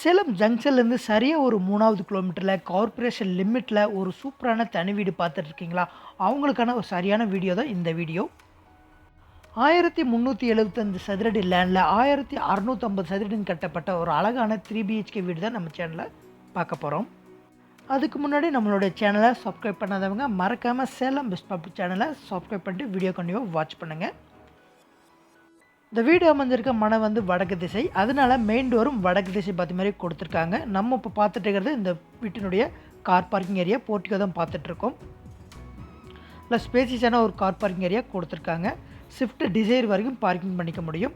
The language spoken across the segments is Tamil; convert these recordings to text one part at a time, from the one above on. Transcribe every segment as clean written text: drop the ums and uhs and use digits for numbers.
சேலம் ஜங்ஷன்லேருந்து சரியாக ஒரு 3வது கிலோமீட்டரில் கார்ப்பரேஷன் லிமிட்டில் ஒரு சூப்பரான தனி வீடு பார்த்துட்ருக்கீங்களா? அவங்களுக்கான ஒரு சரியான வீடியோ தான் இந்த வீடியோ. 1375 சதுரடி லேண்டில் 1650 சதுரடின்னு கட்டப்பட்ட ஒரு அழகான 3 பிஹெச்கே வீடு தான் நம்ம சேனலில் பார்க்க போகிறோம். அதுக்கு முன்னாடி நம்மளுடைய சேனலை சப்ஸ்கிரைப் பண்ணாதவங்க மறக்காமல் சேலம் பெஸ்ட் ப்ராப்பர்ட்டி சேனலை சப்ஸ்கிரைப் பண்ணிட்டு வீடியோ கண்டிப்பாக வாட்ச் பண்ணுங்கள். இந்த வீடு அமைஞ்சிருக்க மனை வடக்கு திசை, அதனால மெயின் டோரும் வடக்கு திசை பார்த்த மாதிரி கொடுத்துருக்காங்க. நம்ம இப்போ பார்த்துட்டு இருக்கிறது இந்த வீட்டினுடைய கார் பார்க்கிங் ஏரியா, போர்ட்டிகோ தான் பார்த்துட்ருக்கோம். இல்லை ஸ்பேசியஸான ஒரு கார் பார்க்கிங் ஏரியா கொடுத்துருக்காங்க. ஸ்விஃப்ட் டிசைர் வரைக்கும் பார்க்கிங் பண்ணிக்க முடியும்.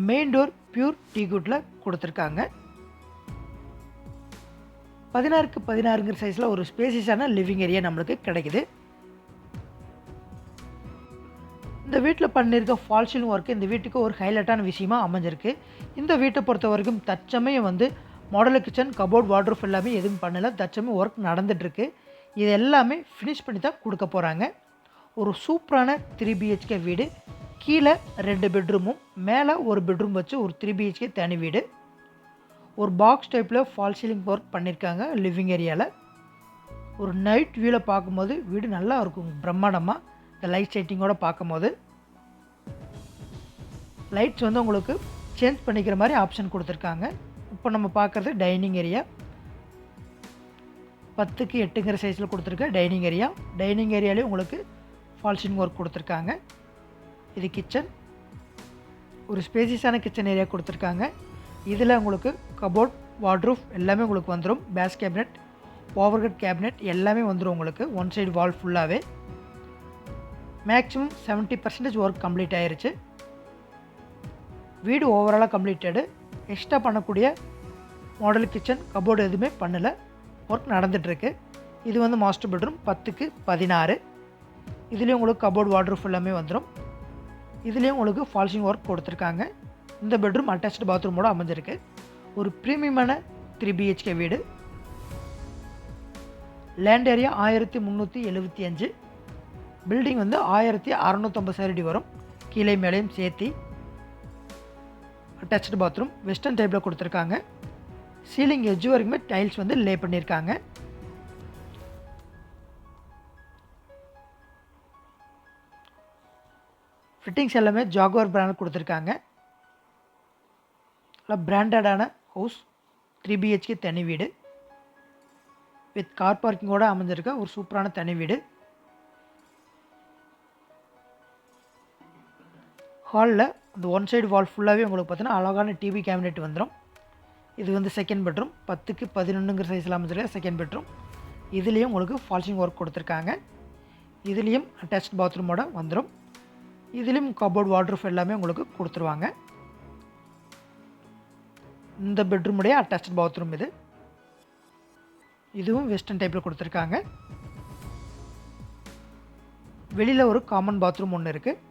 மெயின் டோர் பியூர் டீகுட்டில் கொடுத்துருக்காங்க. 16க்கு 16ங்கிற சைஸில் ஒரு ஸ்பேசியஸான லிவிங் ஏரியா நம்மளுக்கு கிடைக்குது. இந்த வீட்டில் பண்ணியிருக்க ஃபால் சீலிங் ஒர்க்கு இந்த வீட்டுக்கு ஒரு ஹைலைட்டான விஷயமாக அமைஞ்சிருக்கு. இந்த வீட்டை பொறுத்த வரைக்கும் தற்சமயம் மாடலர் கிச்சன், கபோர்ட், வார்ட்ரோப் எல்லாமே எதுவும் பண்ணலை. தற்சமயம் ஒர்க் நடந்துகிட்ருக்கு. இது எல்லாமே ஃபினிஷ் பண்ணி தான் கொடுக்க போகிறாங்க. ஒரு சூப்பரான 3 பிஹெச்கே வீடு. கீழே 2 பெட்ரூமும் மேலே ஒரு பெட்ரூம் வச்சு ஒரு 3 பிஹெச்கே தனி வீடு. ஒரு பாக்ஸ் டைப்பில் ஃபால் சீலிங் ஒர்க் பண்ணியிருக்காங்க லிவிங் ஏரியாவில். ஒரு நைட் வியூவில் பார்க்கும்போது வீடு நல்லா இருக்கும் பிரம்மாண்டமாக. இந்த லைட் செட்டிங்கோடு பார்க்கும்போது லைட்ஸ் உங்களுக்கு சேஞ்ச் பண்ணிக்கிற மாதிரி ஆப்ஷன் கொடுத்துருக்காங்க. இப்போ நம்ம பார்க்குறது டைனிங் ஏரியா. 10க்கு 8ங்கிற சைஸில் கொடுத்துருக்க டைனிங் ஏரியா. டைனிங் ஏரியாலேயும் உங்களுக்கு ஃபால் சீலிங் ஒர்க் கொடுத்துருக்காங்க. இது கிச்சன், ஒரு ஸ்பேசியஸான கிச்சன் ஏரியா கொடுத்துருக்காங்க. இதில் உங்களுக்கு கபோர்ட், வார்ட்ரோப் எல்லாமே உங்களுக்கு வந்துடும். பேஸ் கேபினெட், ஓவர்ஹெட் கேபினெட் எல்லாமே வந்துடும் உங்களுக்கு. ஒன் சைடு வால் ஃபுல்லாகவே மேக்ஸிமம் 70% ஒர்க் கம்ப்ளீட் ஆயிடுச்சு. வீடு ஓவராலாக கம்ப்ளீட்டடு. எக்ஸ்ட்ரா பண்ணக்கூடிய மாடல் கிச்சன், கபோர்டு எதுவுமே பண்ணலை. ஒர்க் நடந்துகிட்ருக்கு. இது மாஸ்டர் பெட்ரூம் 10க்கு 16. இதுலேயும் உங்களுக்கு கபோர்டு, வார்ட்ரோப் எல்லாமே வந்துடும். இதுலேயும் உங்களுக்கு ஃபால்சிங் ஒர்க் கொடுத்துருக்காங்க. இந்த பெட்ரூம் அட்டாச்டு பாத்ரூமோடு அமைஞ்சிருக்கு. ஒரு ப்ரீமியமான 3 பிஹெச்கே வீடு. Land area 1375. பில்டிங் 1650 சதுரடி வரும், கீழே மேலேயும் சேர்த்தி. அட்டாச்டு பாத்ரூம் வெஸ்டர்ன் டைப்பில் கொடுத்துருக்காங்க. சீலிங் எட்ஜ் வரைக்குமே டைல்ஸ் லே பண்ணியிருக்காங்க. ஃபிட்டிங்ஸ் எல்லாமே ஜாகுவார் பிராண்ட் கொடுத்துருக்காங்க. நல்லா பிராண்டடான ஹவுஸ், 3 பிஹெச்கே தனி வீடு வித் கார் பார்க்கிங்கோடு அமைஞ்சிருக்க ஒரு சூப்பரான தனி வீடு. ஹாலில் அந்த ஒன் சைடு வால் ஃபுல்லாகவே உங்களுக்கு பார்த்தீங்கன்னா அழகான டிவி கேபினெட் வந்துடும். இது செகண்ட் பெட்ரூம். 10க்கு 11ங்கிற சைஸில் அமைஞ்சிருக்க செகண்ட் பெட்ரூம். இதுலேயும் உங்களுக்கு ஃபால்சிங் ஒர்க் கொடுத்துருக்காங்க. இதுலேயும் அட்டாச்ட் பாத்ரூமோட வந்துடும். இதுலேயும் கபோர்ட், வார்ட்ரோப் எல்லாமே உங்களுக்கு கொடுத்துருவாங்க. இந்த பெட்ரூமுடைய அட்டாச்ட் பாத்ரூம் இது. இதுவும் வெஸ்டர்ன் டைப்பில் கொடுத்துருக்காங்க. வெளியில் ஒரு காமன் பாத்ரூம் ஒன்று இருக்குது.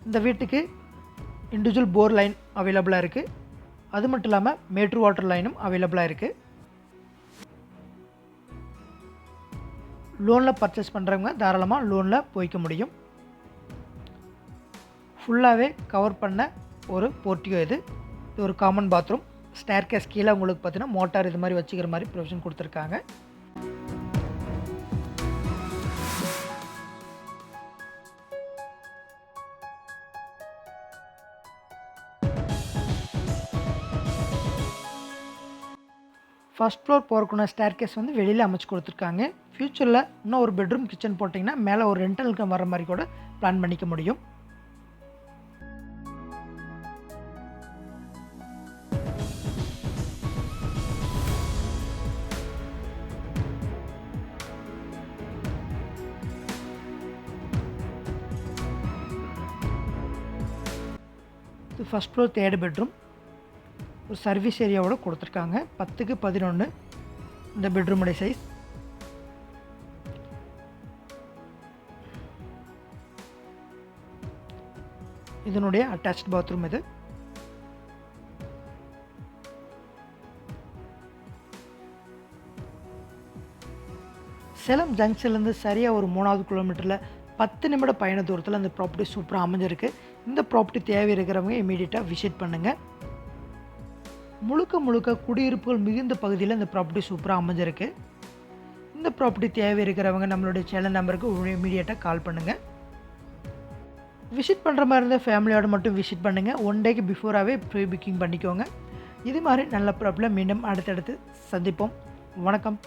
இந்த வீட்டுக்கு இண்டிவிஜுவல் போர் லைன் அவைலபிளாக இருக்குது. அது மட்டும் இல்லாமல் மேட்ரு வாட்டர் லைனும் அவைலபிளாக இருக்குது. லோனில் பர்ச்சேஸ் பண்ணுறவங்க தாராளமாக லோனில் போய்க்க முடியும். ஃபுல்லாகவே கவர் பண்ண ஒரு போர்ட்டிகோ இது. இது ஒரு காமன் பாத்ரூம். ஸ்டேர்கேஸ் கீழே உங்களுக்கு பார்த்தீங்கன்னா மோட்டார் இது மாதிரி வச்சுக்கிற மாதிரி ப்ரொவிஷன் கொடுத்துருக்காங்க. ஃபஸ்ட் ஃப்ளோர் போகிறக்குள்ள ஸ்டேர்கேஸ் வெளியில் அமைச்சு கொடுத்துருக்காங்க. ஃப்யூச்சரில் இன்னும் ஒரு பெட்ரூம் கிச்சன் போட்டிங்கன்னா மேலே ஒரு ரெண்டலுக்கு வர மாதிரி கூட பிளான் பண்ணிக்க முடியும். இது ஃபஸ்ட் ஃப்ளோர் 3rd பெட்ரூம். ஒரு சர்வீஸ் ஏரியாவோட கொடுத்துருக்காங்க. 10க்கு 11 இந்த பெட்ரூமுடைய சைஸ். இதனுடைய அட்டாச்ட் பாத்ரூம் இது. சேலம் ஜங்ஷன்லேருந்து சரியாக ஒரு 3வது கிலோமீட்டரில் 10 நிமிட பயண தூரத்தில் இந்த ப்ராப்பர்ட்டி சூப்பராக அமைஞ்சிருக்கு. இந்த ப்ராப்பர்ட்டி தேவை இருக்கிறவங்க இமீடியட்டாக விசிட் பண்ணுங்கள். முழுக்க முழுக்க குடியிருப்புகள் மிகுந்த பகுதியில் இந்த ப்ராப்பர்ட்டி சூப்பராக அமைஞ்சிருக்கு. இந்த ப்ராப்பர்ட்டி தேவை இருக்கிறவங்க நம்மளுடைய சேனல் நம்பருக்கு இமீடியட்டாக கால் பண்ணுங்கள். விசிட் பண்ணுற மாதிரி இருந்தால் ஃபேமிலியோடு மட்டும் விசிட் பண்ணுங்கள். 1 டேக்கு பிஃபோராகவே ப்ரீ புக்கிங் பண்ணிக்கோங்க. இது மாதிரி நல்ல ப்ராப்பர்ட்டியில் மீண்டும் அடுத்தடுத்து சந்திப்போம். வணக்கம்.